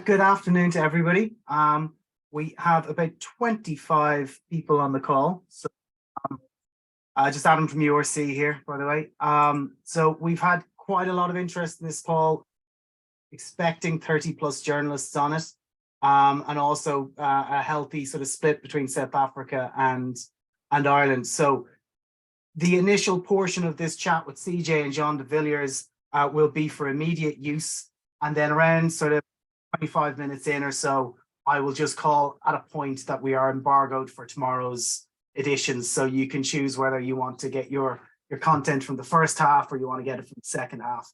Good afternoon to everybody. We have about 25 people on the call. So just Adam from URC here, by the way. So we've had quite a lot of interest in this call, expecting 30 plus journalists on it, and also a healthy sort of split between South Africa and Ireland. So the initial portion of this chat with CJ and Jean de Villiers will be for immediate use, and then around sort of 25 minutes in or so, I will just call at a point that we are embargoed for tomorrow's editions. So you can choose whether you want to get your content from the first half or you want to get it from the second half.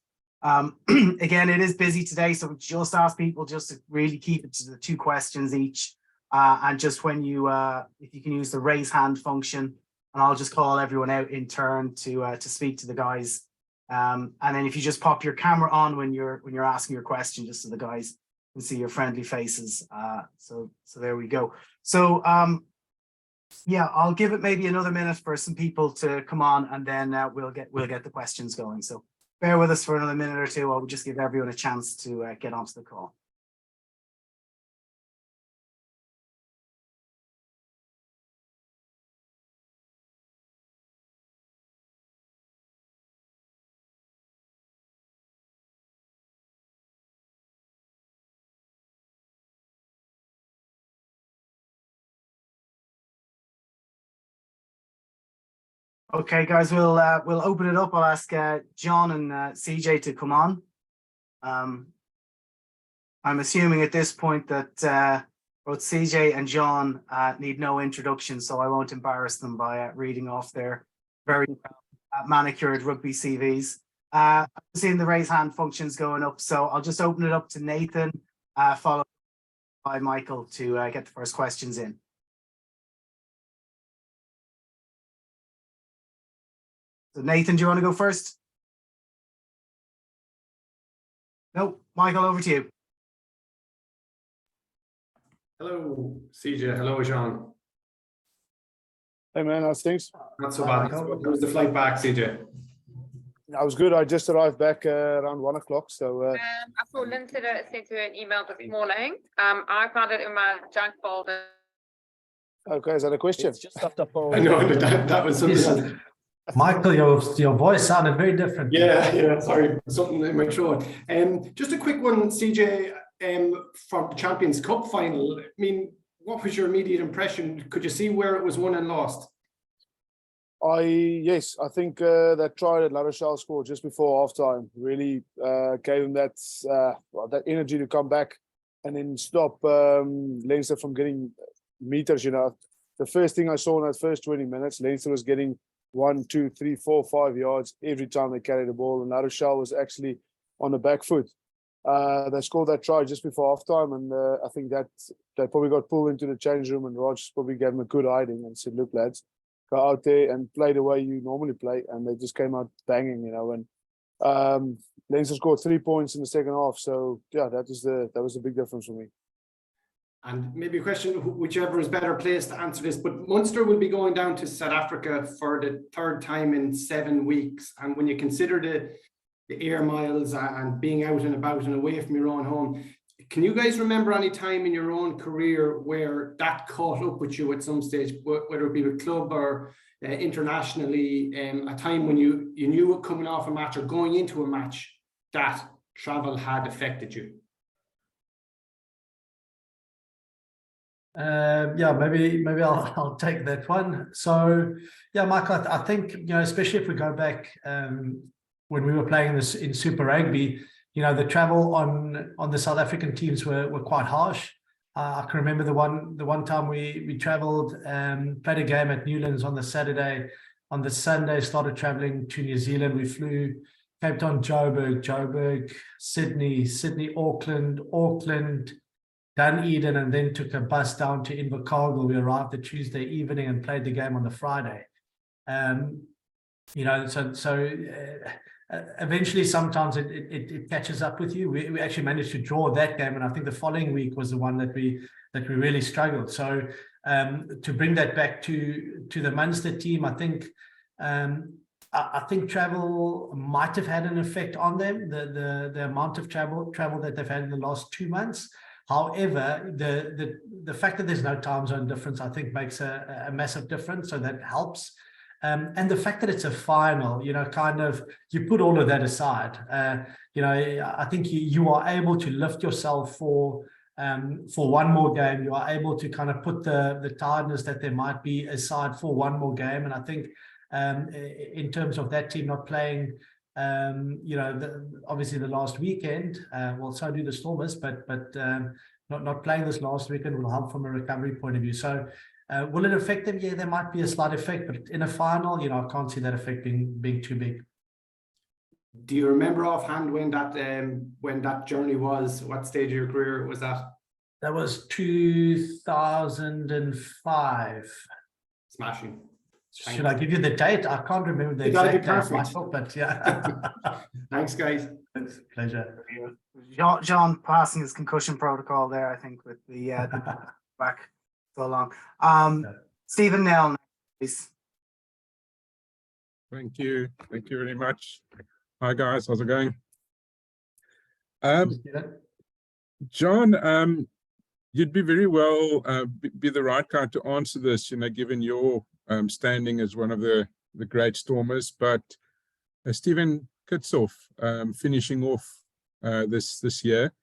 Again, it is busy today, so we just ask people just to really keep it to the 2 questions each. And just when you, if you can use the raise hand function, and I'll just call everyone out in turn to speak to the guys. And then if you just pop your camera on when you're asking your question, just so the guys can see your friendly faces. So there we go. So yeah, I'll give it maybe another minute for some people to come on, and then we'll get the questions going. So bear with us for another minute or two. I'll just give everyone a chance to get onto the call. Okay, guys, we'll open it up. I'll ask John and CJ to come on. I'm assuming at this point that both CJ and John need no introduction, so I won't embarrass them by reading off their very manicured rugby CVs. I'm seeing the raise hand functions going up, so I'll just open it up to Nathan, followed by Michael to get the first questions in. So Nathan, do you want to go first? No, Michael, over to you. Hello, CJ. Hello, Jean. Hey man, how's things? Not so bad. How was the flight back, CJ? I was good. I just arrived back around 1 o'clock. So I saw Lynn sent you an email this morning. I found it in my junk folder. okay, is that a question? It's just after Paul. I know that was something. Michael, your voice sounded very different. Yeah, sorry, something in my throat. Just a quick one, CJ, from the Champions Cup final. I mean, what was your immediate impression? Could you see where it was won and lost? Yes, I think that try that La Rochelle scored just before halftime really gave him that that energy to come back and then stop Leinster from getting meters. You know, the first thing I saw in that first 20 minutes, Leinster was getting 1, 2, 3, 4, 5 yards every time they carried the ball, and La Rochelle was actually on the back foot. They scored that try just before halftime, and I think that they probably got pulled into the change room, and Rog probably gave them a good hiding and said, "Look, lads, go out there and play the way you normally play," and they just came out banging, you know. And Leinster scored 3 points in the second half, so yeah, that was a big difference for me. And maybe a question, whichever is better placed to answer this, but Munster will be going down to South Africa for the 3rd time in 7 weeks. And when you consider the air miles and being out and about and away from your own home, can you guys remember any time in your own career where that caught up with you at some stage, whether it be with club or internationally, a time when you knew coming off a match or going into a match that travel had affected you? Yeah, maybe I'll take that one. So yeah, Michael, I think, you know, especially if we go back when we were playing this in Super Rugby, you know, the travel on the South African teams were quite harsh. I can remember the one time we traveled, played a game at Newlands on the Saturday. On the Sunday, started traveling to New Zealand. We flew Cape Town, Joburg, Sydney, Auckland, Dunedin, and then took a bus down to Invercargill. We arrived the Tuesday evening and played the game on the Friday. You know, so eventually sometimes it catches up with you. We actually managed to draw that game, and I think the following week was the one that we really struggled. So to bring that back to the Munster team, I think travel might have had an effect on them, the amount of travel that they've had in the last 2 months. However, the fact that there's no time zone difference, I think, makes a massive difference. So that helps. And the fact that it's a final, you know, kind of, you put all of that aside. You know, I think you are able to lift yourself for one more game. You are able to kind of put the tiredness that there might be aside for one more game. And I think in terms of that team not playing, you know, obviously the last weekend, well, so do the Stormers, but not playing this last weekend will help from a recovery point of view. So will it affect them? Yeah, there might be a slight effect, but in a final, you know, I can't see that effect being too big. Do you remember offhand when that journey was? What stage of your career was that? That was 2005. Smashing. Should I give you the date? I can't remember the exact date, Michael, but yeah. Thanks, guys. It's a pleasure. John passing his concussion protocol there, I think, with the back so long. Stephen Nell, please. Thank you very much. Hi guys, how's it going? John, you'd be very well be the right guy to answer this, you know, given your standing as one of the great Stormers. But Stephen Kitsoff, finishing off this year,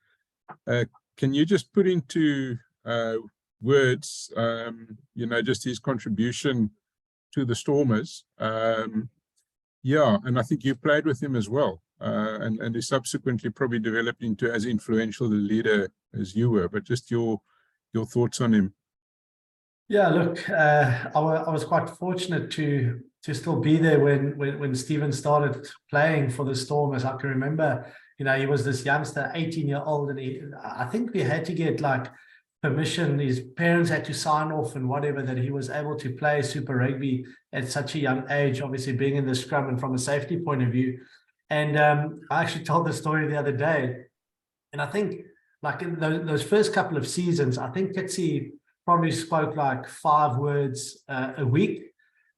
can you just put into words, you know, just his contribution to the Stormers? Yeah, and I think you played with him as well, and he subsequently probably developed into as influential a leader as you were. But just your thoughts on him. Yeah, look, I was quite fortunate to still be there when Stephen started playing for the Stormers. I can remember, you know, he was this youngster, 18-year-old, and I think we had to get like permission. His parents had to sign off and whatever that he was able to play Super Rugby at such a young age, obviously being in the scrum and from a safety point of view. And I actually told the story the other day, and I think like in those first couple of seasons, I think Kitsy probably spoke like 5 words a week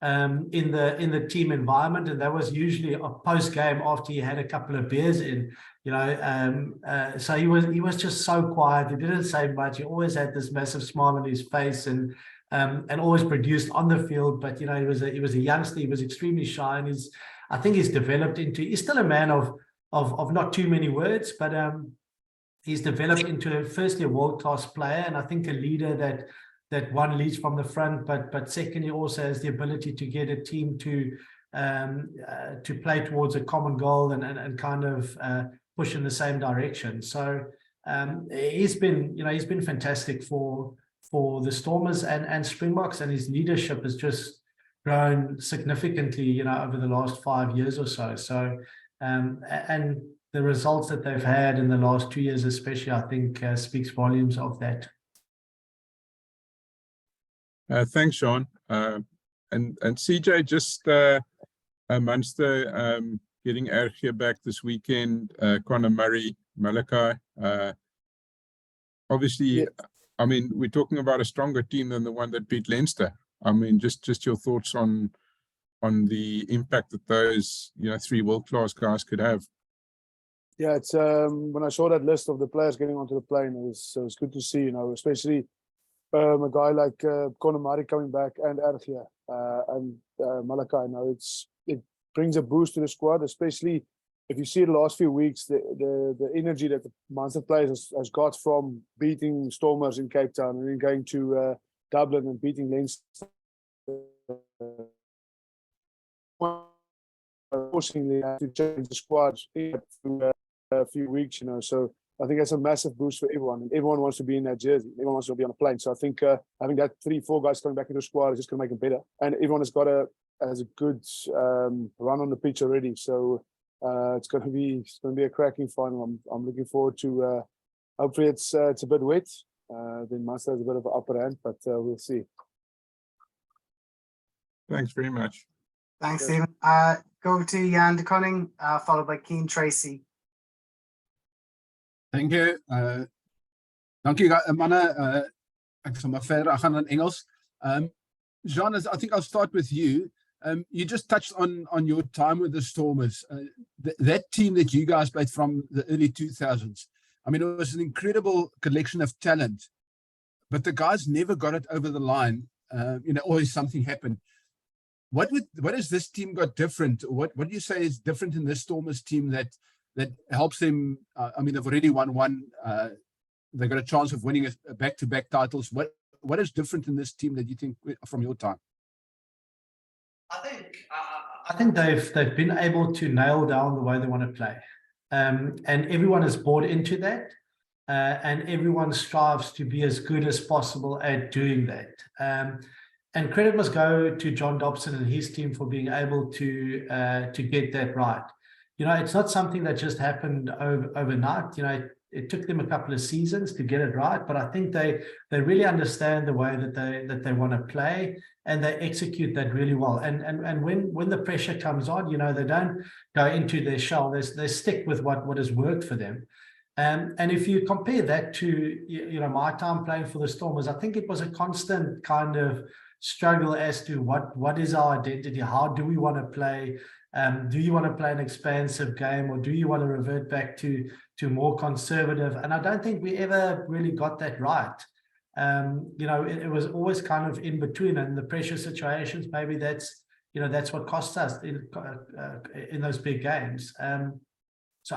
in the team environment, and that was usually a post game after he had a couple of beers in, you know. So he was just so quiet. He didn't say much. He always had this massive smile on his face, and always produced on the field. But you know, he was a youngster. He was extremely shy, and I think he's developed into. He's still a man of not too many words, but he's developed into firstly a world-class player, and I think a leader that one leads from the front, but secondly also has the ability to get a team to play towards a common goal and kind of push in the same direction. So he's been fantastic for the Stormers and Springboks, and his leadership has just grown significantly, you know, over the last 5 years or so. So and the results that they've had in the last 2 years, especially, I think speaks volumes of that. Thanks, Sean. And CJ, just Munster getting RG back this weekend, Connor Murray, Malachi. Obviously, yeah. I mean, we're talking about a stronger team than the one that beat Leinster. I mean, just your thoughts on the impact that those, you know, 3 world-class guys could have. Yeah, it's when I saw that list of the players getting onto the plane, it was good to see, you know, especially a guy like Conor Murray coming back and Ergia and Malachi. You know, it brings a boost to the squad, especially if you see the last few weeks, the energy that the Munster players has got from beating Stormers in Cape Town and then going to Dublin and beating Leinster. Unfortunately, have to change the squad in a few weeks, you know. So I think that's a massive boost for everyone, and everyone wants to be in that jersey. Everyone wants to be on a plane. So I think having that 3-4 guys coming back into the squad is just going to make it better. And everyone has got a good run on the pitch already. So it's going to be a cracking final. I'm looking forward to. Hopefully, it's a bit wet. Then Munster has a bit of an upper hand, but we'll see. Thanks very much. Thanks, Stephen. Go to Jan de Koning, followed by Keen Tracy. Thank you. Dankie manne. Ek sal maar verder gaan in Engels. Jean, I think I'll start with you. You just touched on your time with the Stormers. That team that you guys played from the early 2000s. I mean, it was an incredible collection of talent, but the guys never got it over the line. You know, always something happened. What has this team got different? What do you say is different in this Stormers team that helps them? I mean, they've already won one. They've got a chance of winning a back-to-back titles. What is different in this team that you think from your time? I think they've been able to nail down the way they want to play, and everyone is bought into that, and everyone strives to be as good as possible at doing that. And credit must go to John Dobson and his team for being able to get that right. You know, it's not something that just happened overnight. You know, it took them a couple of seasons to get it right, but I think they really understand the way that they want to play, and they execute that really well. And when the pressure comes on, you know, they don't go into their shell. They stick with what has worked for them. And if you compare that to, you know, my time playing for the Stormers, I think it was a constant kind of struggle as to what is our identity, how do we want to play, do you want to play an expansive game, or do you want to revert back to more conservative? And I don't think we ever really got that right. You know, it was always kind of in between, and the pressure situations, maybe that's what cost us in those big games. So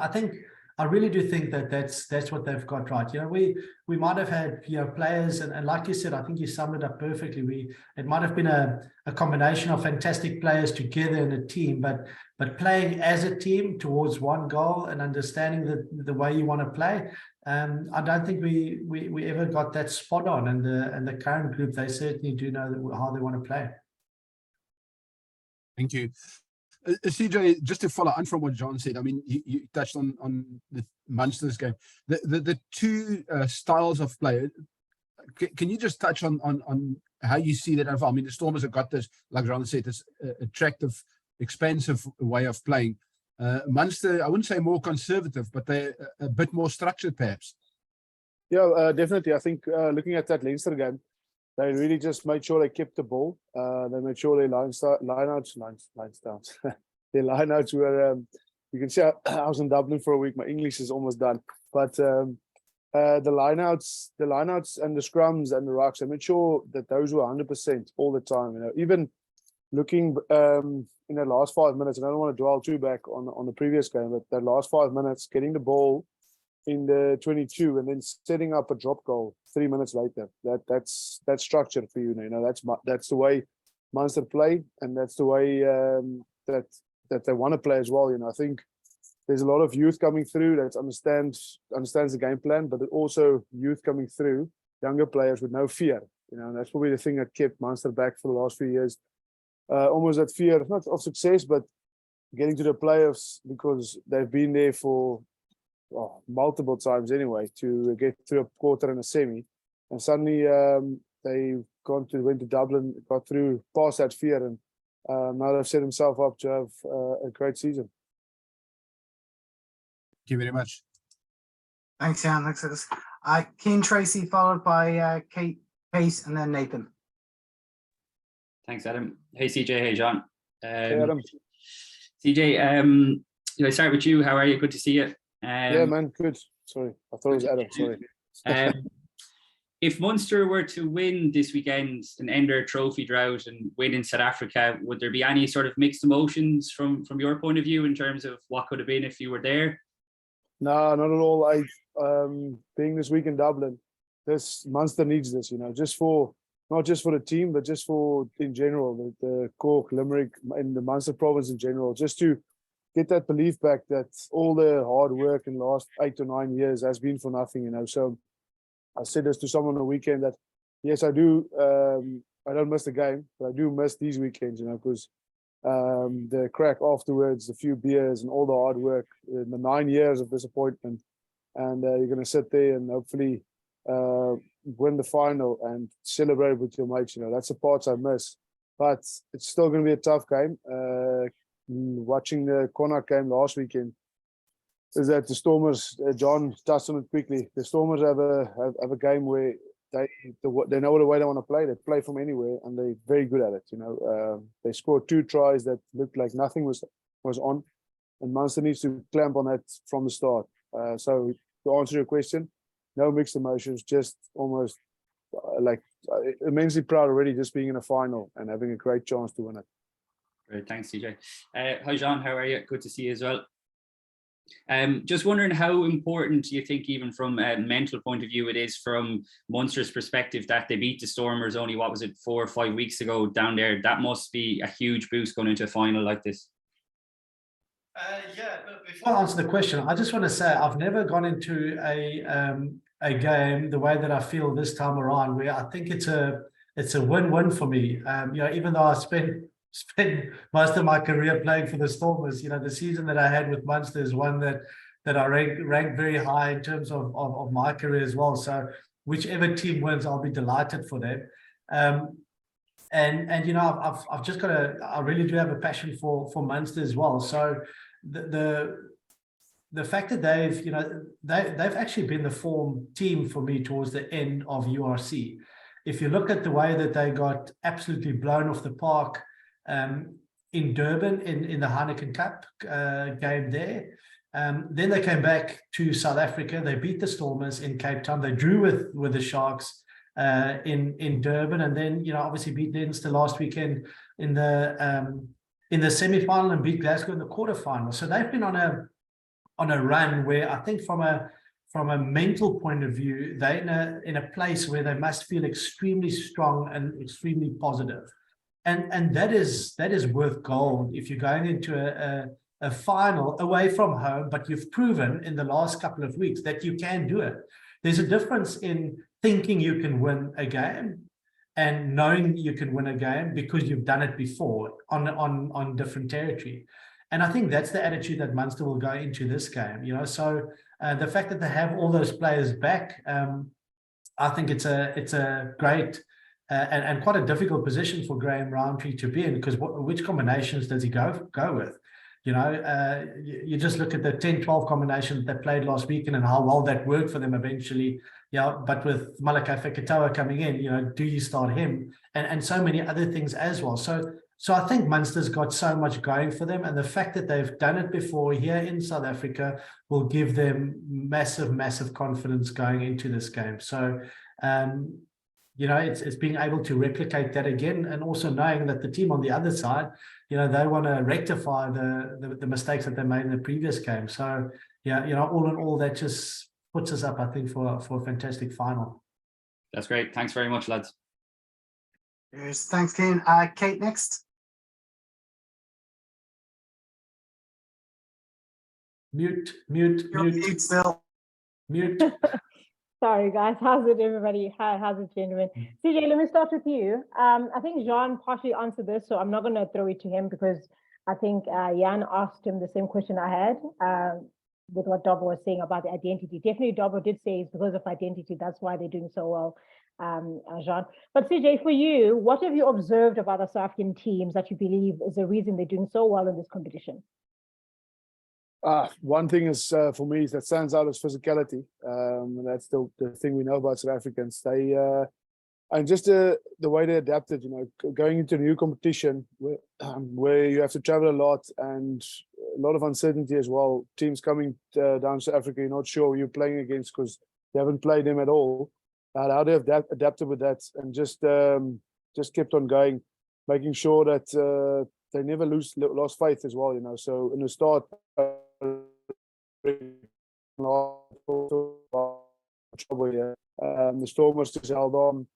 I really do think that's what they've got right. You know, we might have had, you know, players, and like you said, I think you summed it up perfectly. It might have been a combination of fantastic players together in a team, but playing as a team towards one goal and understanding the way you want to play. I don't think we ever got that spot on, and the current group, they certainly do know how they want to play. Thank you. CJ, just to follow on from what John said, I mean, you touched on the Munster's game. The two styles of play. Can you just touch on how you see that? I mean, the Stormers have got this, like John said, this attractive, expansive way of playing. Munster, I wouldn't say more conservative, but they're a bit more structured, perhaps. Yeah, definitely. I think looking at that Leinster game, they really just made sure they kept the ball. They made sure their lineouts their lineouts were. You can see I was in Dublin for a week. My English is almost done, but the lineouts and the scrums and the rucks, I made sure that those were 100% all the time. You know, even looking in the last 5 minutes, and I don't want to dwell too back on the previous game, but the last 5 minutes, getting the ball in the 22 and then setting up a drop goal 3 minutes later. That's structure for you. You know, that's the way Munster play, and that's the way that they want to play as well. You know, I think there's a lot of youth coming through that understands the game plan, but also youth coming through, younger players with no fear. You know, and that's probably the thing that kept Munster back for the last few years. Almost that fear, not of success, but getting to the playoffs, because they've been there for multiple times anyway to get through a quarter and a semi, and suddenly they went to Dublin, got through past that fear, and now they've set themselves up to have a great season. Thank you very much. Thanks, Jan. Thanks for this. Keen Tracy, followed by Kate, and then Nathan. Thanks, Adam. Hey, CJ. Hey, John. Hey, Adam. CJ, start with you. How are you? Good to see you. Yeah, man, good. Sorry, I thought it was Adam. Sorry. If Munster were to win this weekend and end their trophy drought and win in South Africa, would there be any sort of mixed emotions from your point of view in terms of what could have been if you were there? No, not at all. Being this week in Dublin, this Munster needs this, just for not just for the team, but just for in general, the Cork, Limerick, and the Munster province in general, just to get that belief back that all the hard work in the last 8 or 9 years has been for nothing, So I said this to someone on the weekend that yes, I do. I don't miss the game, but I do miss these weekends, because the crack afterwards, the few beers and all the hard work, the 9 years of disappointment, and you're going to sit there and hopefully win the final and celebrate with your mates. That's the parts I miss, but it's still going to be a tough game. Watching the Connacht game last weekend, is that the Stormers, John touched on it quickly. The Stormers have a game where they know the way they want to play. They play from anywhere, and they're very good at it. They scored 2 tries that looked like nothing was on, and Munster needs to clamp on that from the start. So to answer your question, no mixed emotions, just almost immensely proud already, just being in a final and having a great chance to win it. Great, thanks, CJ. Hi, Jean. How are you? Good to see you as well. Just wondering how important do you think, even from a mental point of view, it is from Munster's perspective that they beat the Stormers only, 4 or 5 weeks ago down there? That must be a huge boost going into a final like this. Before I answer the question, I just want to say I've never gone into a game the way that I feel this time around, where I think it's a win-win for me. Even though I spent most of my career playing for the Stormers, the season that I had with Munster is one that I ranked very high in terms of my career as well. So whichever team wins, I'll be delighted for them. I've just got I really do have a passion for Munster as well. So the fact that they've actually been the form team for me towards the end of URC. If you look at the way that they got absolutely blown off the park in Durban in the Heineken Cup game there. Then they came back to South Africa. They beat the Stormers in Cape Town. They drew with the Sharks in Durban, and then obviously beat Leinster last weekend in the semi-final and beat Glasgow in the quarterfinal. So they've been on a run where I think from a mental point of view, they're in a place where they must feel extremely strong and extremely positive. And that is worth gold if you're going into a final away from home, but you've proven in the last couple of weeks that you can do it. There's a difference in thinking you can win a game and knowing you can win a game because you've done it before on different territory. And I think that's the attitude that Munster will go into this game. So the fact that they have all those players back, I think it's a great and quite a difficult position for Graham Roundtree to be in, because which combinations does he go with? You just look at the 10-12 combination that they played last weekend and how well that worked for them eventually. But with Malakai Fekitoa coming in, do you start him? And so many other things as well. So I think Munster's got so much going for them, and the fact that they've done it before here in South Africa will give them massive, massive confidence going into this game. So, it's being able to replicate that again, and also knowing that the team on the other side, they want to rectify the mistakes that they made in the previous game. So, all in all, that just puts us up, I think, for a fantastic final. That's great. Thanks very much, lads. Yes, thanks, Kane. Kate, next. Mute still. Mute. Sorry, guys. How's it, everybody? How's it, gentlemen? CJ, let me start with you. I think Jean partially answered this, so I'm not going to throw it to him, because I think Jan asked him the same question I had with what Dobbo was saying about the identity. Definitely, Dobbo did say it's because of identity. That's why they're doing so well, Jean. But CJ, for you, what have you observed about the South African teams that you believe is the reason they're doing so well in this competition? One thing is for me that stands out is physicality. And that's the thing we know about South Africans. And just the way they adapted, going into a new competition where you have to travel a lot and a lot of uncertainty as well. Teams coming down to Africa, you're not sure who you're playing against because you haven't played them at all. How they have adapted with that and just kept on going, making sure that they never lost faith as well. So in the start, trouble here. The Stormers just held on,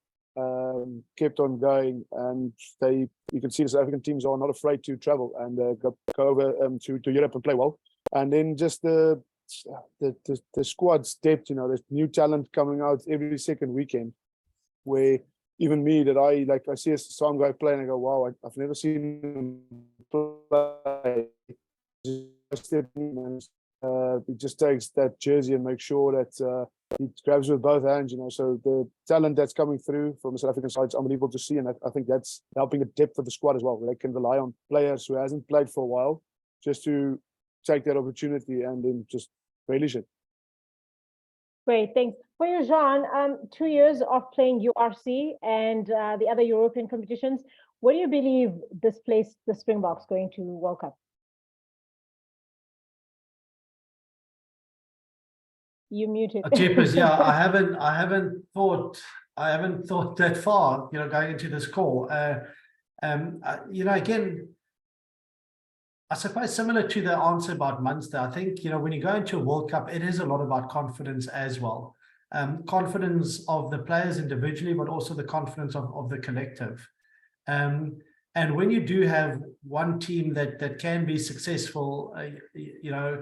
kept on going, and you can see the South African teams are not afraid to travel and go over to Europe and play well. And then just the squad's depth, there's new talent coming out every second weekend, where even me that I see some guy playing, I go, wow, I've never seen him play. He just takes that jersey and makes sure that he grabs with both hands, So the talent that's coming through from the South African side is unbelievable to see, and I think that's helping the depth of the squad as well. They can rely on players who hasn't played for a while just to take that opportunity and then just relish it. Great, thanks. For you, Jean, 2 years of playing URC and the other European competitions, where do you believe this place, the Springboks, going to World Cup? You muted. Jeepers, yeah, I haven't thought that far, going into this call. Again, I suppose similar to the answer about Munster, I think, when you go into a World Cup, it is a lot about confidence as well. Confidence of the players individually, but also the confidence of the collective. And when you do have one team that can be successful,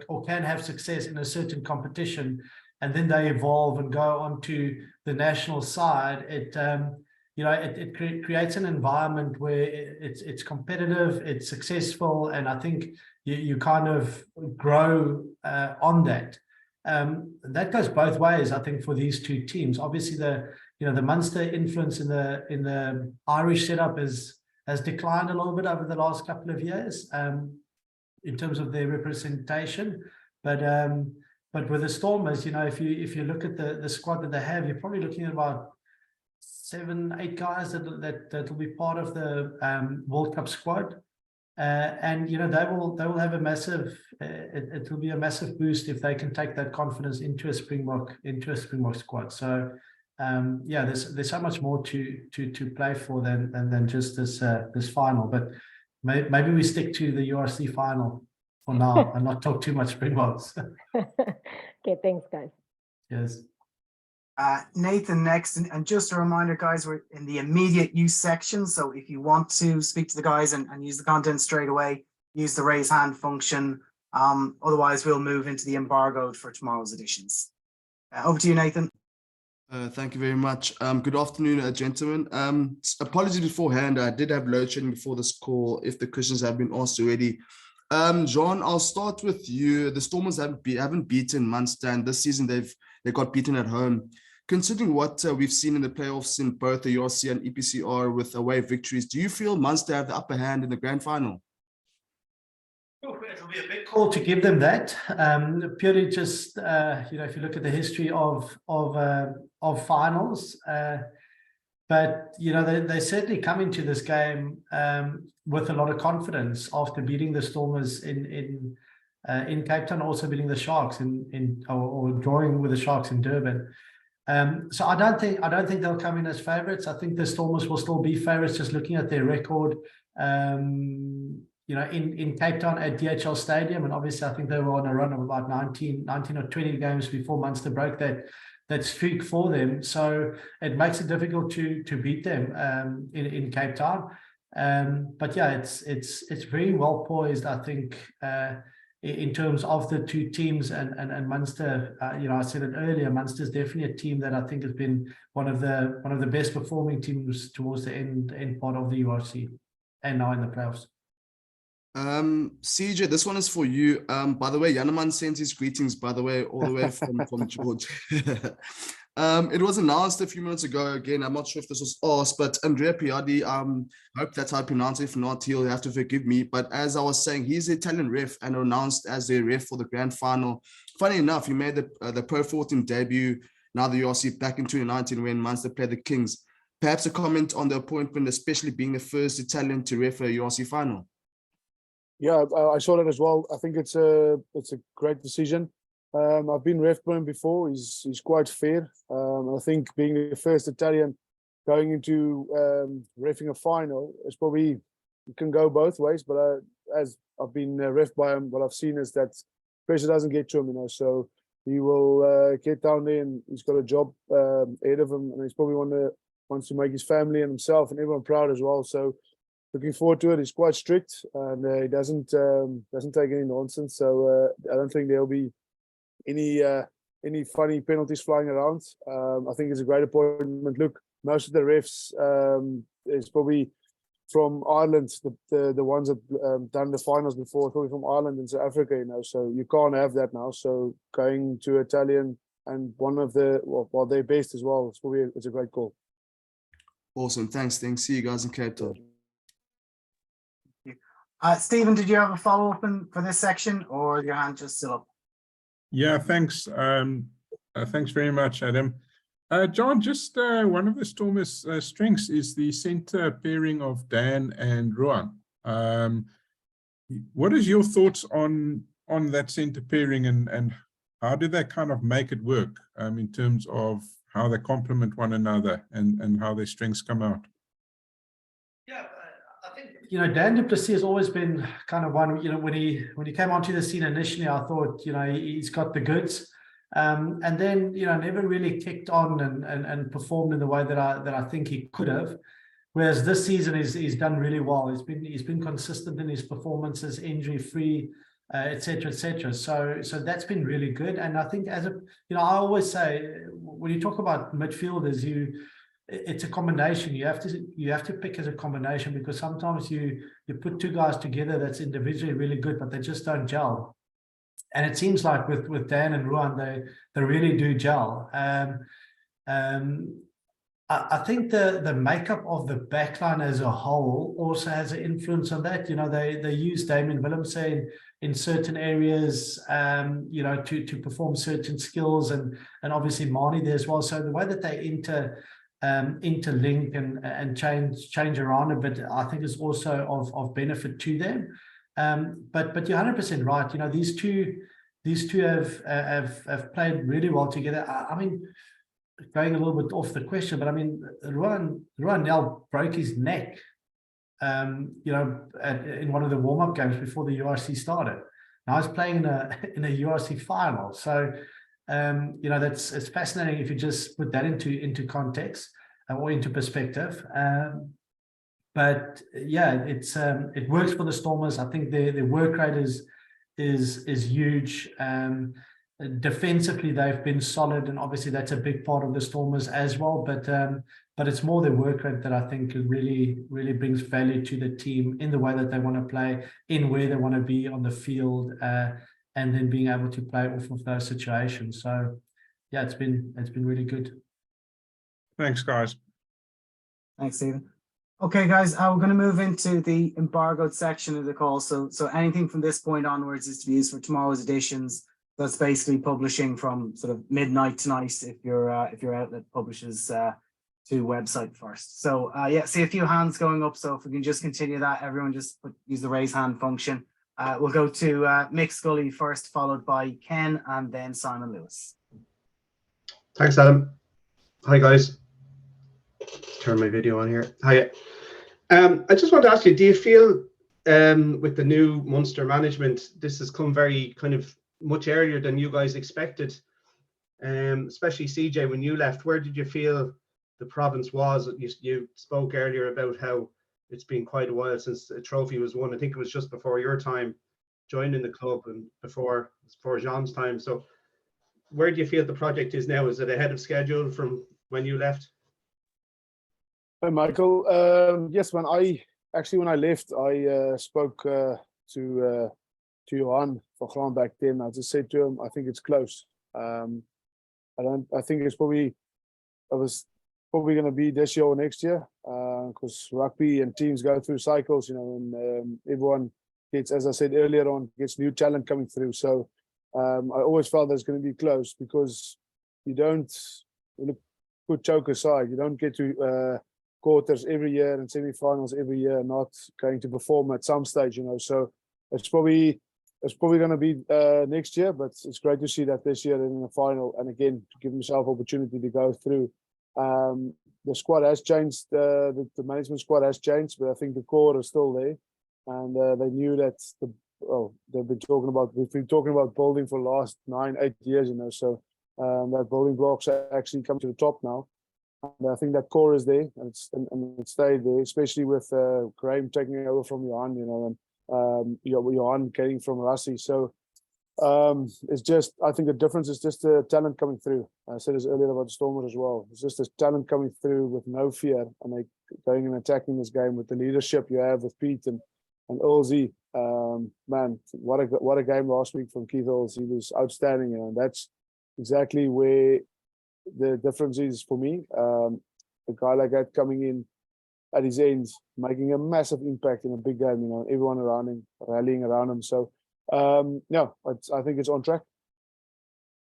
or can have success in a certain competition, and then they evolve and go onto the national side, it creates an environment where it's competitive, it's successful, and I think you kind of grow on that. That goes both ways, I think, for these two teams. Obviously, the Munster influence in the Irish setup has declined a little bit over the last couple of years in terms of their representation. But with the Stormers, if you look at the squad that they have, you're probably looking at about 7-8 guys that will be part of the World Cup squad, and they will have a massive. It will be a massive boost if they can take that confidence into a Springbok squad. So there's so much more to play for than just this final. But maybe we stick to the URC final for now and not talk too much Springboks. Okay, thanks, guys. Yes. Nathan next, and just a reminder, guys, we're in the immediate use section, so if you want to speak to the guys and use the content straight away, use the raise hand function. Otherwise we'll move into the embargoed for tomorrow's editions. Over to you, Nathan. Thank you very much. Good afternoon, gentlemen. Apologies beforehand, I did have load shedding before this call if the questions have been asked already. Jean, I'll start with you. The Stormers haven't beaten Munster, and this season they got beaten at home. Considering what we've seen in the playoffs in both the URC and EPCR with away victories, do you feel Munster have the upper hand in the grand final? It'll be a big call to give them that. Purely just if you look at the history of finals, but they certainly come into this game with a lot of confidence after beating the Stormers in Cape Town, also beating the Sharks or drawing with the Sharks in Durban. So I don't think they'll come in as favourites. I think the Stormers will still be favourites, just looking at their record. In Cape Town at DHL Stadium, and obviously I think they were on a run of about 19 or 20 games before Munster broke that streak for them. So it makes it difficult to beat them in Cape Town. But yeah, it's very well poised, I think, in terms of the two teams and Munster. I said it earlier, Munster is definitely a team that I think has been one of the best performing teams towards the end part of the URC and now in the playoffs. CJ, this one is for you. By the way, Yaneman sends his greetings, by the way, all the way from George. It was announced a few minutes ago. Again, I'm not sure if this was asked, but Andrea Piatti, hope that's how I pronounce it. If not, he'll have to forgive me. But as I was saying, he's the Italian ref and announced as the ref for the grand final. Funny enough, he made the Pro 14 debut, now the URC, back in 2019 when Munster played the Kings. perhaps a comment on the appointment, especially being the first Italian to ref a URC final. Yeah, I saw that as well. I think it's a great decision. I've been ref by him before. He's quite fair. I think being the first Italian going into reffing a final is probably, it can go both ways. But as I've been ref by him, what I've seen is that pressure doesn't get to him, you know. So he will get down there, and he's got a job ahead of him, and he's probably wants to make his family and himself and everyone proud as well. So looking forward to it. He's quite strict, and he doesn't take any nonsense. So I don't think there'll be any funny penalties flying around. I think it's a great appointment. Look, most of the refs is probably from Ireland. The ones that done the finals before, probably from Ireland and South Africa, you know. So you can't have that now. So going to Italian and one of their best as well. It's a great call. Awesome. Thanks. See you guys in Cape Town. Stephen, did you have a follow-up for this section, or your hand just still up? Yeah, thanks. Thanks very much, Adam. John, just one of the Stormers' strengths is the center pairing of Dan and Ruan. What is your thoughts on that center pairing, and how do they kind of make it work in terms of how they complement one another and how their strengths come out? Yeah, I think, you know, Dan du Plessis has always been kind of one, you know, when he came onto the scene initially, I thought, you know, he's got the goods. And then, you know, never really kicked on and performed in the way that I think he could have. Whereas this season he's done really well. He's been consistent in his performances, injury free, etc. So that's been really good. And I think, as a, you know, I always say, when you talk about midfielders, it's a combination. You have to pick as a combination, because sometimes you put two guys together that's individually really good, but they just don't gel. And it seems like with Dan and Ruan, they really do gel. I think the makeup of the backline as a whole also has an influence on that. You know, they use Damien Willemse in certain areas, you know, to perform certain skills, and obviously Marnie there as well. So the way that they interlink and change around a bit, I think is also of benefit to them. But you're 100% right. You know, these two have played really well together. I mean, going a little bit off the question, but I mean, Ruan Nel broke his neck, you know, in one of the warm-up games before the URC started. Now he's playing in a URC final. So, you know, it's fascinating if you just put that into context or into perspective. But yeah, it works for the Stormers. I think their work rate is huge. Defensively, they've been solid, and obviously that's a big part of the Stormers as well. But it's more their work rate that I think really brings value to the team in the way that they want to play, in where they want to be on the field, and then being able to play off of those situations. So yeah, it's been really good. Thanks, guys. Thanks, Stephen. Okay, guys, we're going to move into the embargoed section of the call. So anything from this point onwards is to be used for tomorrow's editions. That's basically publishing from sort of midnight tonight if your outlet publishes to website first. So yeah, see a few hands going up. So if we can just continue that, everyone just use the raise hand function. We'll go to Mick Scully first, followed by Ken, and then Simon Lewis. Thanks, Adam. Hi, guys. Turn my video on here. Hi. I just want to ask you, do you feel with the new Munster management, this has come very kind of much earlier than you guys expected, especially CJ, when you left? Where did you feel the province was? You spoke earlier about how it's been quite a while since a trophy was won. I think it was just before your time joining the club and before Jean's time. So where do you feel the project is now? Is it ahead of schedule from when you left? Hi, Michael. Yes, when I left, I spoke to Johan for Graan back then. I just said to him, I think it's close. I think it's probably going to be this year or next year, because rugby and teams go through cycles, you know, and everyone gets, as I said earlier on, gets new talent coming through. So I always felt that it's going to be close, because you don't, when you put choke aside, you don't get to quarters every year and semi-finals every year, not going to perform at some stage, you know. So it's probably going to be next year, but it's great to see that this year in the final, and again to give himself opportunity to go through. The squad has changed, the management squad has changed, but I think the core is still there, and they knew that we've been talking about building for the last 9-8 years, you know. So that building blocks actually come to the top now. And I think that core is there, and it stayed there, especially with Graham taking over from Johan, you know, and Johan getting from Rassie. So it's just, I think the difference is just the talent coming through. I said this earlier about the Stormers as well. It's just the talent coming through with no fear, and they going and attacking this game with the leadership you have with Pete and Earlsy. Man, what a game last week from Keith Earls. He was outstanding, you know, and that's exactly where the difference is for me. A guy like that coming in at his end, making a massive impact in a big game, you know, everyone around him, rallying around him. So yeah, I think it's on track.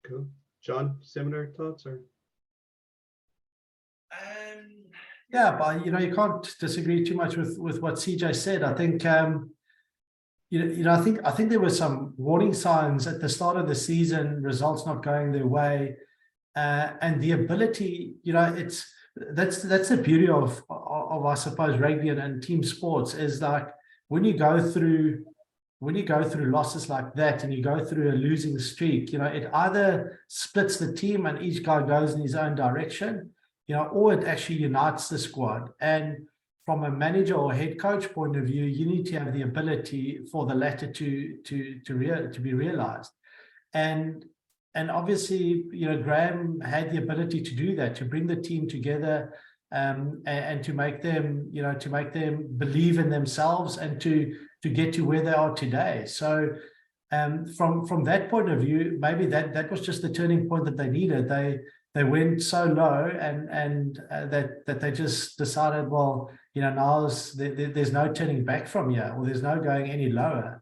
Cool. John, similar thoughts or? Yeah, but you know, you can't disagree too much with what CJ said. I think I think there were some warning signs at the start of the season, results not going their way. And the ability, you know, that's the beauty of I suppose rugby and team sports, is like when you go through losses like that and you go through a losing streak, you know, it either splits the team and each guy goes in his own direction, you know, or it actually unites the squad. And from a manager or head coach point of view, you need to have the ability for the latter to be realized. And obviously, you know, Graham had the ability to do that, to bring the team together, and to make them, you know, to make them believe in themselves and to get to where they are today. So from that point of view, maybe that was just the turning point that they needed. They went so low and that they just decided, well, you know, now there's no turning back from here, or there's no going any lower.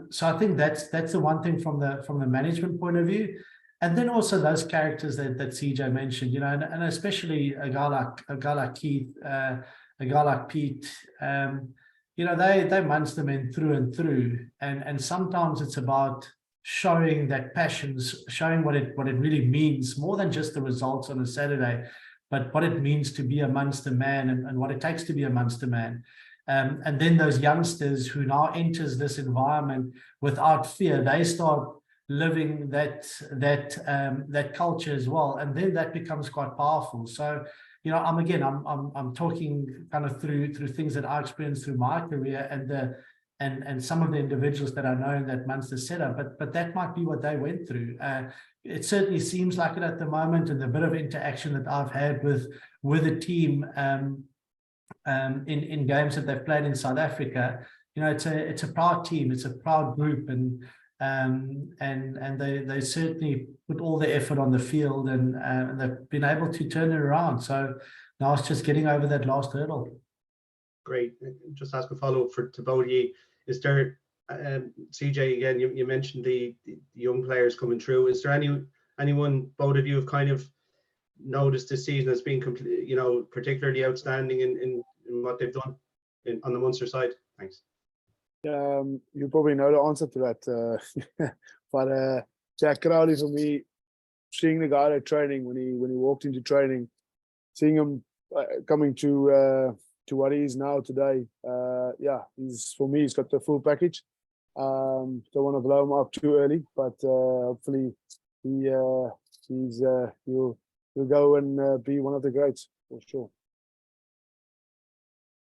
So I think that's the one thing from the management point of view, and then also those characters that CJ mentioned, you know, and especially a guy like Keith, a guy like Pete, you know, they Munster men through and through, and sometimes it's about showing that passion, showing what it really means, more than just the results on a Saturday, but what it means to be a Munster man and what it takes to be a Munster man. And then those youngsters who now enters this environment without fear, they start living that culture as well, and then that becomes quite powerful. So, you know, I'm talking kind of through things that I experienced through my career and some of the individuals that I know in that Munster setup, but that might be what they went through. It certainly seems like it at the moment, and the bit of interaction that I've had with the team. In games that they've played in South Africa, you know, it's a proud team, it's a proud group, and they certainly put all the effort on the field, and they've been able to turn it around. So now it's just getting over that last hurdle. Great. Just ask a follow-up to both of you. Is there, CJ, again, you mentioned the young players coming through. Is there anyone both of you have kind of noticed this season as being you know, particularly outstanding in what they've done on the Munster side? Thanks. You probably know the answer to that, but Jack Crowley, for me, seeing the guy at training when he walked into training, seeing him coming to what he is now today, yeah, for me he's got the full package. Don't want to blow him up too early, but hopefully he'll go and be one of the greats for sure.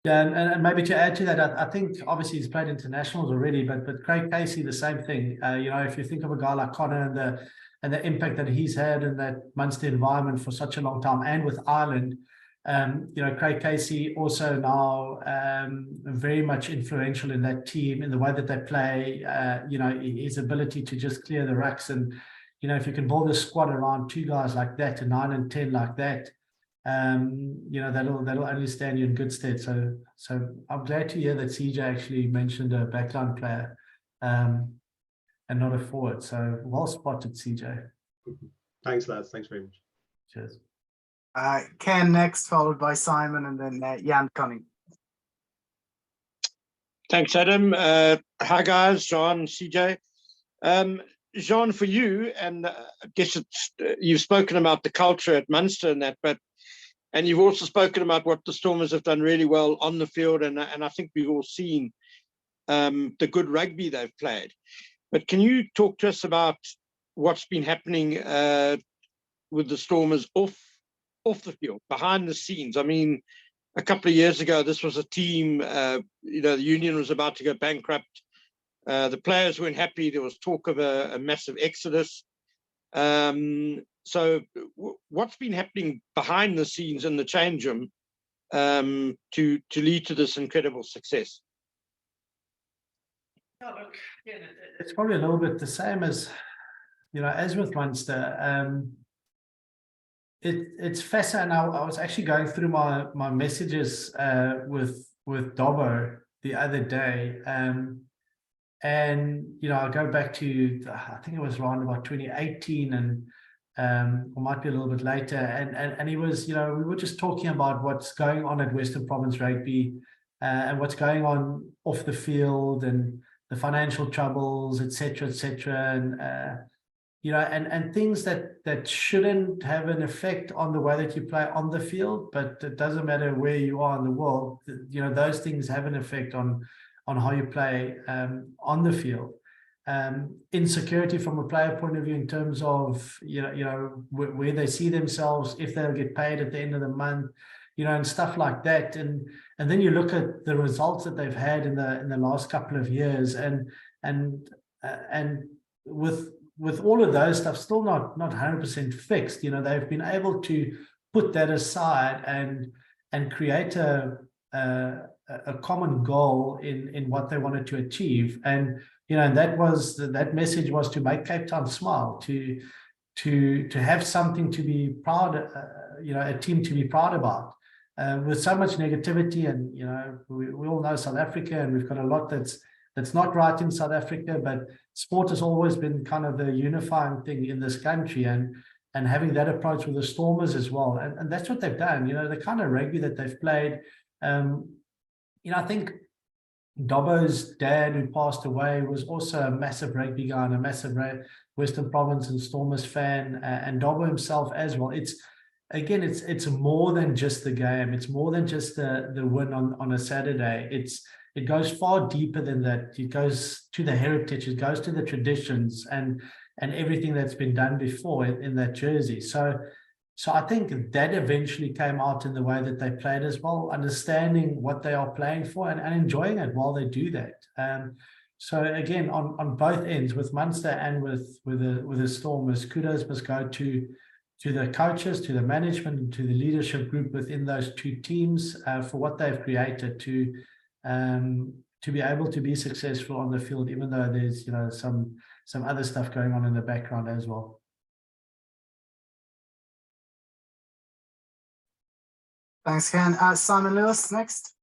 Yeah, and maybe to add to that, I think obviously he's played internationals already, but Craig Casey, the same thing. You know, if you think of a guy like Connor and the impact that he's had in that Munster environment for such a long time, and with Ireland, you know, Craig Casey also now very much influential in that team, in the way that they play. You know, his ability to just clear the rucks, and you know, if you can build a squad around two guys like that, to 9 and 10 like that, you know, that'll only stand you in good stead. So I'm glad to hear that CJ actually mentioned a backline player, and not a forward. So well spotted, CJ. Thanks, lads. Thanks very much. Cheers. Ken next, followed by Simon, and then Jan Cunning. Thanks, Adam. Hi, guys. Jean, CJ. Jean, for you, and I guess it's you've spoken about the culture at Munster and that, and you've also spoken about what the Stormers have done really well on the field, and I think we've all seen the good rugby they've played. But can you talk to us about what's been happening with the Stormers off the field, behind the scenes? I mean, a couple of years ago, this was a team, the union was about to go bankrupt. The players weren't happy. There was talk of a massive exodus. So what's been happening behind the scenes in the change room to lead to this incredible success? Yeah, look, it's probably a little bit the same as, as with Munster. It's fascinating. I was actually going through my messages with Dobbo the other day, and I go back to, I think it was around about 2018, and or might be a little bit later, and he was, we were just talking about what's going on at Western Province Rugby, and what's going on off the field, and the financial troubles, etc., and things that shouldn't have an effect on the way that you play on the field, but it doesn't matter where you are in the world. Those things have an effect on how you play on the field. Insecurity from a player point of view in terms of where they see themselves, if they'll get paid at the end of the month, and stuff like that. And then you look at the results that they've had in the last couple of years, and with all of those stuff still not 100% fixed, they've been able to put that aside and create a common goal in what they wanted to achieve. And that message was to make Cape Town smile, to have something to be proud, a team to be proud about. With so much negativity, and we all know South Africa, and we've got a lot that's not right in South Africa, but sport has always been kind of the unifying thing in this country, and having that approach with the Stormers as well, and that's what they've done. The kind of rugby that they've played. I think Dobbo's dad, who passed away, was also a massive rugby guy and a massive Western Province and Stormers fan, and Dobbo himself as well. It's more than just the game. It's more than just the win on a Saturday. It goes far deeper than that. It goes to the heritage. It goes to the traditions and everything that's been done before in that jersey. So I think that eventually came out in the way that they played as well, understanding what they are playing for and enjoying it while they do that. So again, on both ends, with Munster and with the Stormers, kudos must go to the coaches, to the management, and to the leadership group within those two teams for what they've created to be able to be successful on the field, even though there's some other stuff going on in the background as well. Thanks, Ken. Simon Lewis next.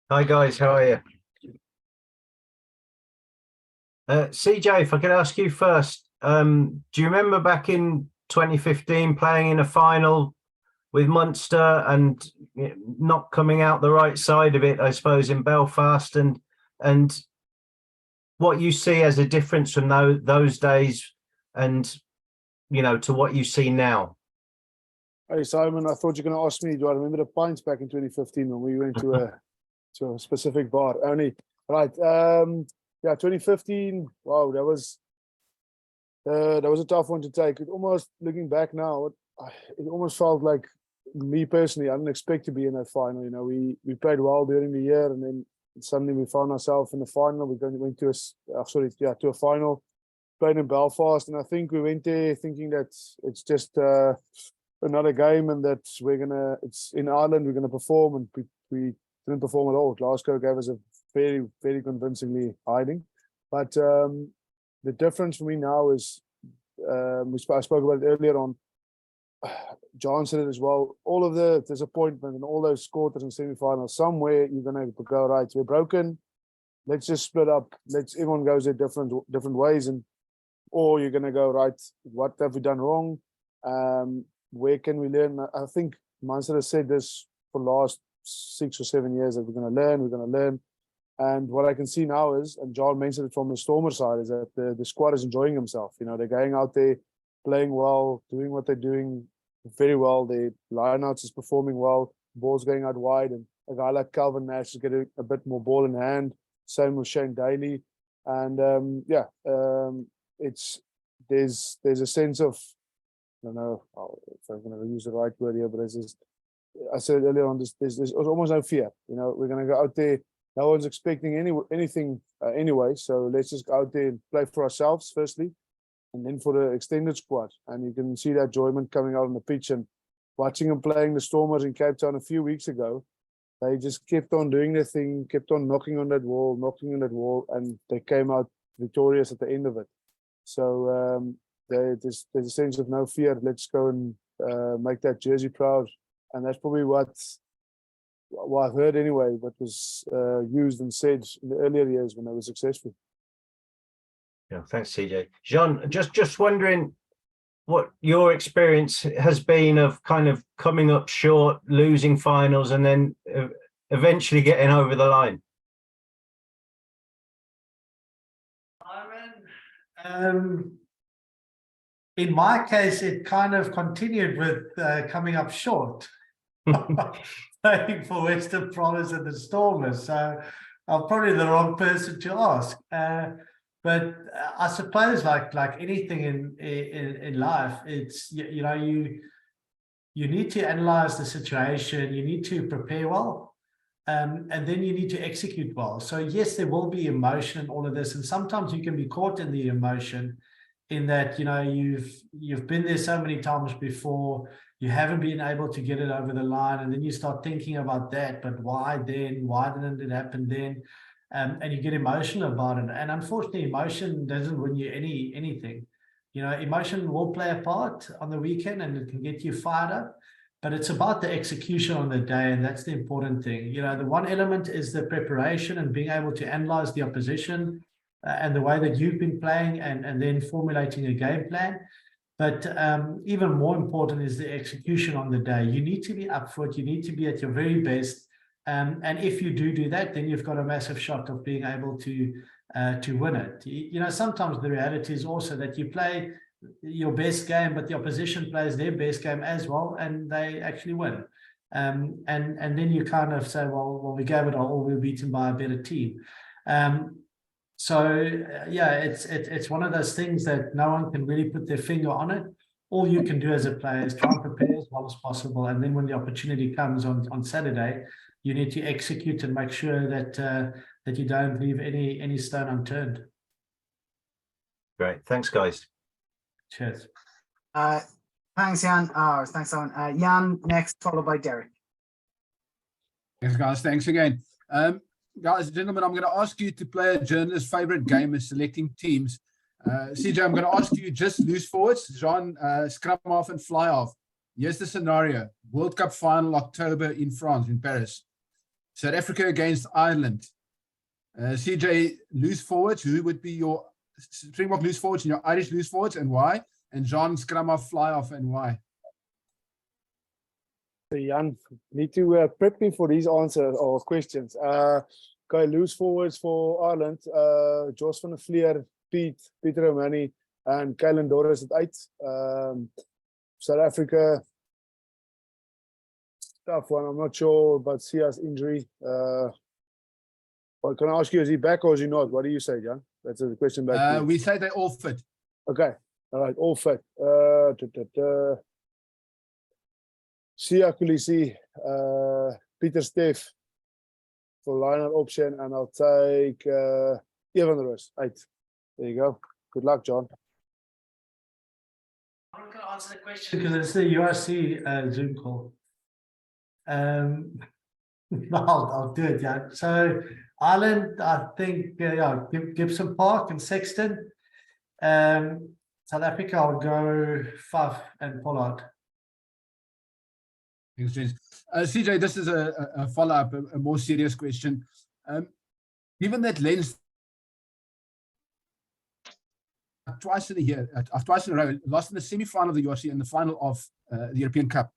Hi guys, how are you? CJ, if I could ask you first, do you remember back in 2015 playing in a final with Munster and not coming out the right side of it, I suppose, in Belfast, and what you see as a difference from those days and to what you see now? Hey Simon, I thought you were going to ask me, do I remember the pints back in 2015 when we went to a specific bar? Only right. Yeah, 2015. Wow, that was a tough one to take. It almost, looking back now, it almost felt like, me personally, I didn't expect to be in that final. We played well during the year, and then suddenly we found ourselves in the final. We went to a final, played in Belfast, and I think we went there thinking that it's just another game, and that it's in Ireland, we're gonna perform, and we didn't perform at all. Glasgow gave us a very, very convincingly hiding. But the difference for me now is, I spoke about it earlier on, John said it as well, all of the disappointment and all those quarters and semi-finals, somewhere you're going to go, right, we're broken, let's just split up, everyone goes their different ways, or you're going to go, right, what have we done wrong? where can we learn? I think Munster has said this for the last 6 or 7 years that we're going to learn. And what I can see now is, and John mentioned it from the Stormer side, is that the squad is enjoying themselves. You know, they're going out there, playing well, doing what they're doing very well. The lineouts is performing well, ball's going out wide, and a guy like Calvin Nash is getting a bit more ball in hand. Same with Shane Daly. And there's a sense of, I don't know if I'm going to use the right word here, but it's just, I said earlier on, there's almost no fear. You know, we're going to go out there. No one's expecting anything anyway. So let's just go out there and play for ourselves, firstly, and then for the extended squad. And you can see that enjoyment coming out on the pitch. And watching them playing the Stormers in Cape Town a few weeks ago, they just kept on doing their thing, kept on knocking on that wall, and they came out victorious at the end of it. So there's a sense of no fear. Let's go and make that jersey proud. And that's probably what I've heard anyway, what was used and said in the earlier years when they were successful. Yeah, thanks, CJ. Jean, just wondering what your experience has been of kind of coming up short, losing finals, and then eventually getting over the line. In my case, it kind of continued with coming up short. Playing for Western Province and the Stormers, so I'm probably the wrong person to ask. But I suppose, like anything in life, it's you know you need to analyze the situation, you need to prepare well, and then you need to execute well. So yes, there will be emotion in all of this, and sometimes you can be caught in the emotion, in that you've been there so many times before. You haven't been able to get it over the line, and then you start thinking about that. But why then? Why didn't it happen then? And you get emotional about it. And unfortunately, emotion doesn't win you anything. You know, emotion will play a part on the weekend, and it can get you fired up. But it's about the execution on the day, and that's the important thing. You know, the one element is the preparation and being able to analyze the opposition and the way that you've been playing, and then formulating a game plan. But even more important is the execution on the day. You need to be up for it. You need to be at your very best. And if you do that, then you've got a massive shot of being able to win it. You know, sometimes the reality is also that you play your best game, but the opposition plays their best game as well, and they actually win. And then you kind of say, well, we gave it all. We were beaten by a better team. So yeah, it's one of those things that no one can really put their finger on it. All you can do as a player is try and prepare as well as possible, and then when the opportunity comes on Saturday, you need to execute and make sure that you don't leave any stone unturned. Great, thanks, guys. Cheers. Thanks, Jan. Thanks, Owen. Jan next, followed by Derek. Thanks, guys. Thanks again. Guys, gentlemen, I'm going to ask you to play a journalist's favorite game is selecting teams. CJ, I'm going to ask you just loose forwards. Jean, scrum off and fly off. Here's the scenario. World Cup final, October in France, in Paris. South Africa against Ireland. CJ, loose forwards. Who would be your Springbok loose forwards and your Irish loose forwards, and why? And Jean, scrum off, fly off, and why? So Jan, need to prep me for these answers or questions. Okay, loose forwards for Ireland. Jos van der Vlier, Peter Romani, and Kylan Doris at 8. South Africa, tough one. I'm not sure about Sia's injury. Well, can I ask you, is he back or is he not? What do you say, Jan? That's a question back to you. We say they're all fit. Okay, all right, all fit. Sia Kulisi, Peter Steff for line-out option, and I'll take Evan Roos, 8. There you go. Good luck, John. I'm not going to answer the question because it's the URC Zoom call. I'll do it, yeah. So Ireland, I think, Gibson Park and Sexton. South Africa, I'll go Faf and Pollard. Thanks, James. CJ, this is a follow-up, a more serious question. Given that Lens twice in a year, twice in a row, lost in the semi-final of the URC and the final of the European Cup.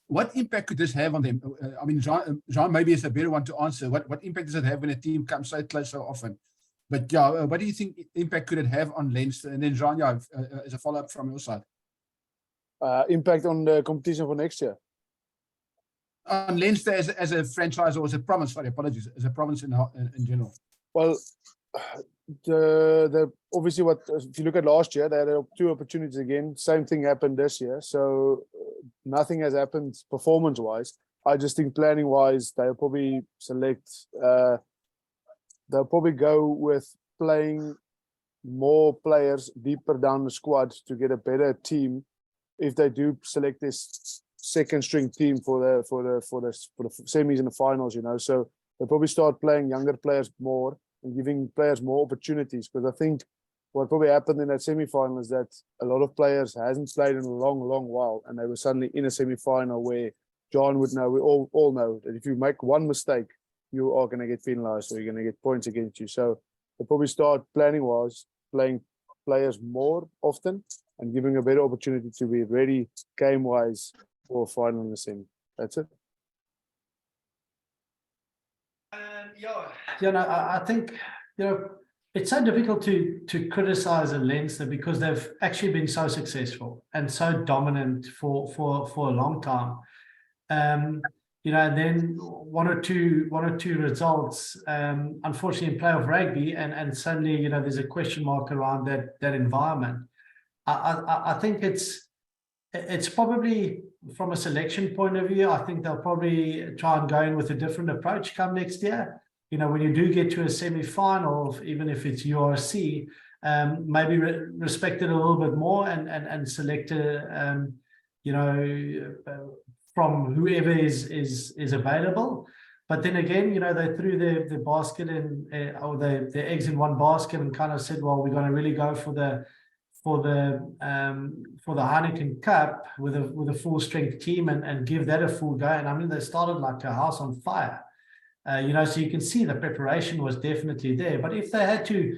What impact could this have on them? I mean, Jean maybe is a better one to answer. What impact does it have when a team comes so close so often? But yeah, what do you think impact could it have on Leinster? And then Jean, yeah, as a follow-up from your side. Impact on the competition for next year. On Leinster as a franchise or as a province, sorry, apologies, as a province in general. Well, the obviously if you look at last year, they had 2 opportunities again. Same thing happened this year. So nothing has happened performance-wise. I just think planning-wise, they'll probably select. They'll probably go with playing more players deeper down the squad to get a better team. If they do select this second string team for the semis and the finals, you know, so they'll probably start playing younger players more and giving players more opportunities. Because I think what probably happened in that semi-final is that a lot of players hasn't played in a long while, and they were suddenly in a semi-final where John would know, we all know that if you make one mistake, you are going to get penalized or you're going to get points against you. So they'll probably start planning-wise, playing players more often and giving a better opportunity to be ready game-wise for a final in the semi. That's it. I think, it's so difficult to criticize a Leinster because they've actually been so successful and so dominant for a long time. And then one or two results, unfortunately in playoff rugby, and suddenly, there's a question mark around that environment. I think it's probably from a selection point of view, I think they'll probably try and go in with a different approach come next year. When you do get to a semi-final, even if it's URC, maybe respect it a little bit more and select from whoever is available. But then again, they threw the basket in, or the eggs in one basket and kind of said, well, we're going to really go for the Heineken Cup with a full strength team and give that a full go. And I mean, they started like a house on fire. So you can see the preparation was definitely there. But if they had to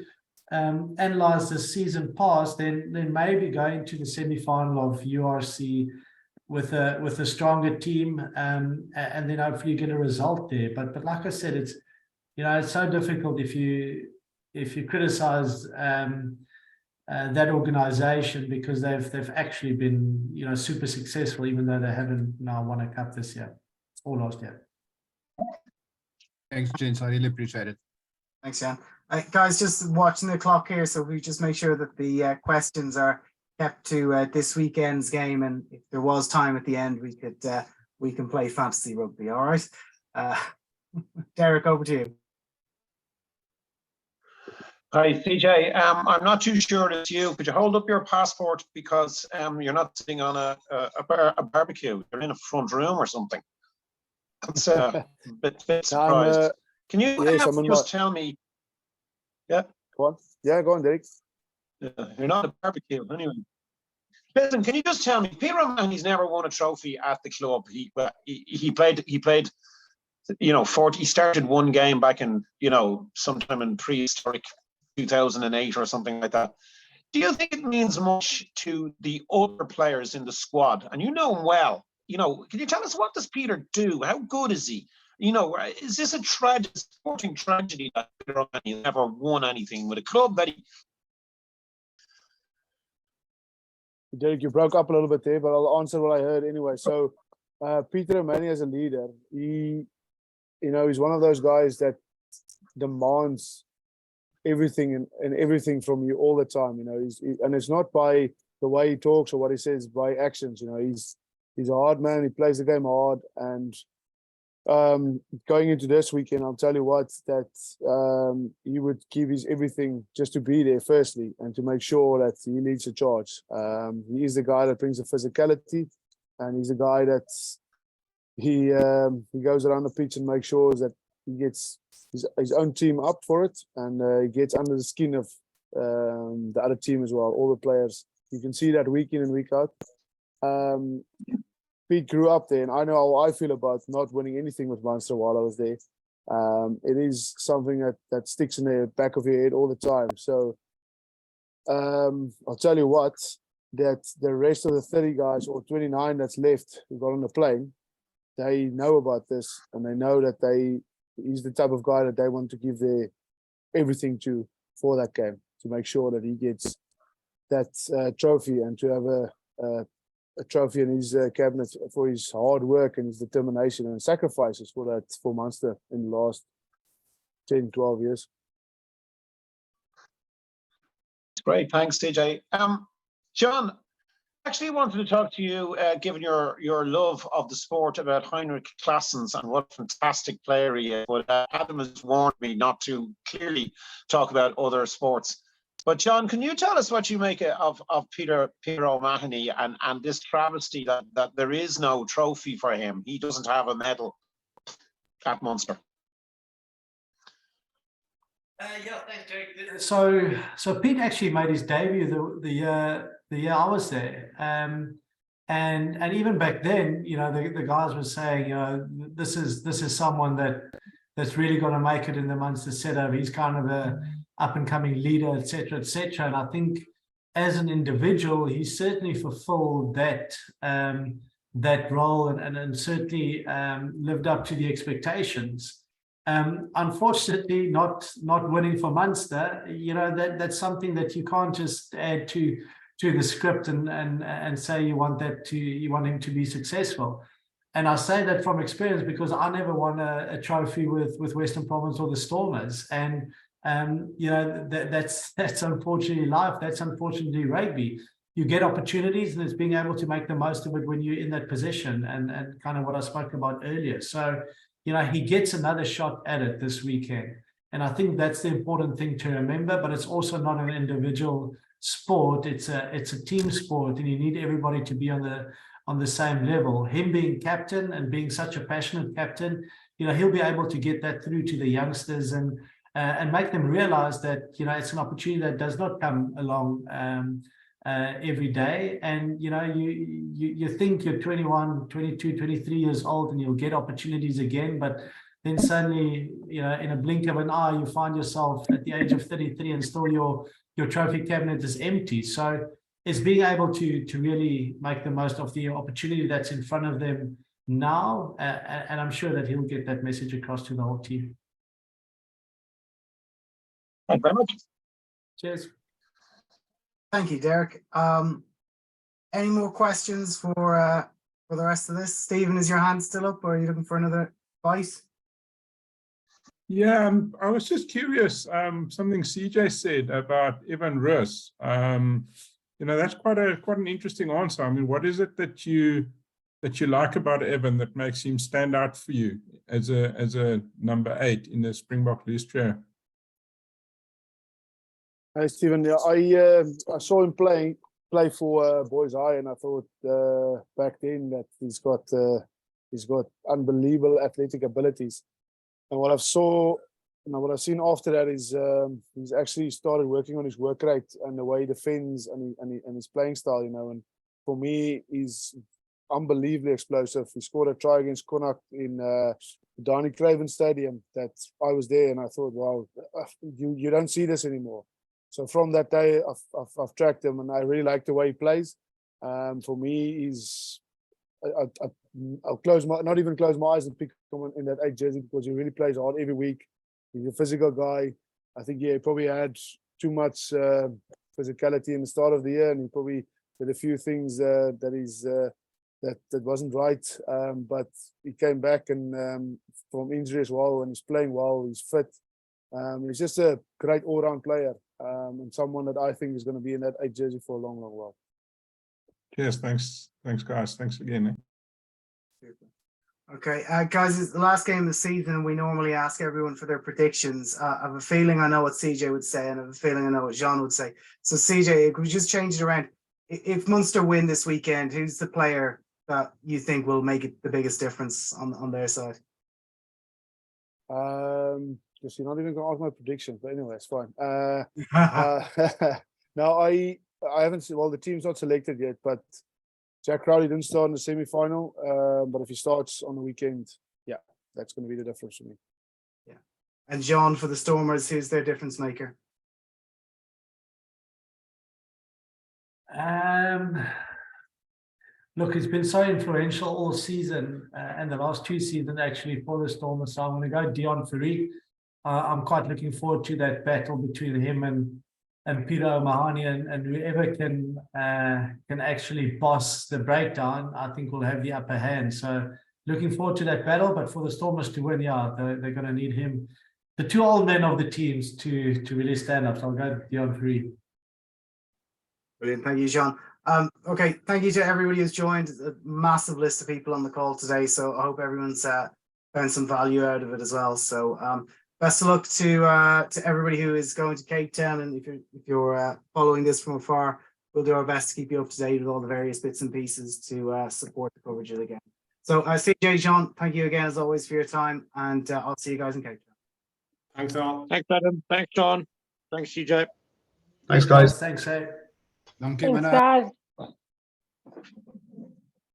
analyze the season past, then maybe going to the semi-final of URC with a stronger team, and then hopefully get a result there. But like I said, it's so difficult if you criticize that organization, because they've actually been super successful, even though they haven't now won a cup this year or last year. Thanks, gents. I really appreciate it. Thanks, Jan. Guys, just watching the clock here, so we just make sure that the questions are kept to this weekend's game, and if there was time at the end, we can play fantasy rugby. All right, Derek, over to you. Hi, CJ. I'm not too sure it's you. Could you hold up your passport, because you're not sitting on a barbecue? You're in a front room or something. That's a bit surprised. Can you just tell me? Yeah. Go on. Yeah, go on, Derek. You're not a barbecue anyway. Listen, can you just tell me? Peter O'Mahony's never won a trophy at the club. He played. He started one game back in sometime in prehistoric 2008 or something like that. Do you think it means much to the other players in the squad? And you know him well. Can you tell us, what does Peter do? How good is he? Is this a sporting tragedy that Peter O'Mahony never won anything with a club that he? Derek, you broke up a little bit there, but I'll answer what I heard anyway. So, Peter O'Mahony as a leader, he's one of those guys that demands everything and everything from you all the time. And it's not by the way he talks or what he says, by actions. He's a hard man. He plays the game hard. And going into this weekend, I'll tell you what, that he would give his everything just to be there, firstly, and to make sure that he leads the charge. He is the guy that brings the physicality, and he's the guy that he goes around the pitch and makes sure that he gets his own team up for it, and he gets under the skin of the other team as well, all the players. You can see that week in and week out. Pete grew up there, and I know how I feel about not winning anything with Munster while I was there. It is something that sticks in the back of your head all the time. So I'll tell you what, that the rest of the 30 guys or 29 that's left who got on the plane, they know about this and they know that he's the type of guy that they want to give their everything to for that game, to make sure that he gets that trophy and to have a trophy in his cabinet for his hard work and his determination and sacrifices for Munster in the last 10, 12 years. Great, thanks, CJ. John, I actually wanted to talk to you, given your love of the sport, about Heinrich Claessens and what a fantastic player he is. But Adam has warned me not to clearly talk about other sports. But John, can you tell us what you make of Peter O'Mahony and this travesty that there is no trophy for him? He doesn't have a medal at Munster. Yeah, thanks, Jake. So Pete actually made his debut the year I was there, and even back then, you know, the guys were saying, you know, this is someone that's really going to make it in the Munster setup. He's kind of a up and coming leader, etc., etc. And I think as an individual, he certainly fulfilled that role and certainly lived up to the expectations. Unfortunately, not winning for Munster, you know, that's something that you can't just add to the script and say you want him to be successful. And I say that from experience because I never won a trophy with Western Province or the Stormers, and you know, that's unfortunately life. That's unfortunately rugby. You get opportunities, and it's being able to make the most of it when you're in that position, and kind of what I spoke about earlier. So, you know, he gets another shot at it this weekend. And I think that's the important thing to remember, but it's also not an individual sport. It's a team sport, and you need everybody to be on the same level. Him being captain and being such a passionate captain, you know, he'll be able to get that through to the youngsters and make them realize that, you know, it's an opportunity that does not come along every day. And, you know, you think you're 21, 22, 23 years old and you'll get opportunities again, but then suddenly, you know, in a blink of an eye, you find yourself at the age of 33 and still your trophy cabinet is empty. So it's being able to really make the most of the opportunity that's in front of them now. And I'm sure that he'll get that message across to the whole team. Thank you very much. Cheers. Thank you, Derek. Any more questions for the rest of this? Stephen, is your hand still up, or are you looking for another advice? Yeah, I was just curious. Something CJ said about Evan Roos. You know, that's quite an interesting answer. I mean, what is it that you like about Evan that makes him stand out for you as a number 8 in the Springbok list here? Hey Stephen, yeah, I saw him play for Boys High, and I thought back then that he's got unbelievable athletic abilities. And what I've seen after that is he's actually started working on his work rate and the way he defends and his playing style, you know. And for me, he's unbelievably explosive. He scored a try against Connacht in Donny Craven Stadium. That I was there, and I thought, wow, you don't see this anymore. So from that day, I've tracked him, and I really like the way he plays. For me, I'll not even close my eyes and pick him in that 8 jersey, because he really plays hard every week. He's a physical guy. I think he probably had too much physicality in the start of the year, and he probably did a few things that wasn't right. But he came back and from injury as well, and he's playing well. He's fit. He's just a great all-round player, and someone that I think is going to be in that 8 jersey for a long, long while. Yes, thanks guys. Thanks again. Okay, guys, it's the last game of the season, and we normally ask everyone for their predictions. I have a feeling I know what CJ would say, and I have a feeling I know what Jean would say. So CJ, could we just change it around? If Munster win this weekend, who's the player that you think will make it the biggest difference on their side? Because you're not even going to ask my predictions, but anyway, it's fine. No, I haven't seen. Well, the team's not selected yet, but Jack Crowley didn't start in the semi-final. But if he starts on the weekend, yeah, that's going to be the difference for me. Yeah. And Jean, for the Stormers, who's their difference maker? Look, it's been so influential all season and the last 2 seasons actually for the Stormers. So I'm going to go Dion Fourie. I'm quite looking forward to that battle between him and Peter O'Mahony, and whoever can actually boss the breakdown, I think will have the upper hand. So looking forward to that battle. But for the Stormers to win, yeah, they're going to need him, the 2 old men of the teams, to really stand up. So I'll go Dion Fourie. Brilliant. Thank you, John. Okay, thank you to everybody who's joined. A massive list of people on the call today, so I hope everyone's found some value out of it as well. So best of luck to everybody who is going to Cape Town, and if you're following this from afar, we'll do our best to keep you up to date with all the various bits and pieces to support the coverage of the game. So CJ, John, thank you again as always for your time, and I'll see you guys in Cape Town. Thanks all. Thanks, Adam. Thanks, John. Thanks, CJ. Thanks, guys. Thanks, Shay. Dankie, Thanks, manne. guys.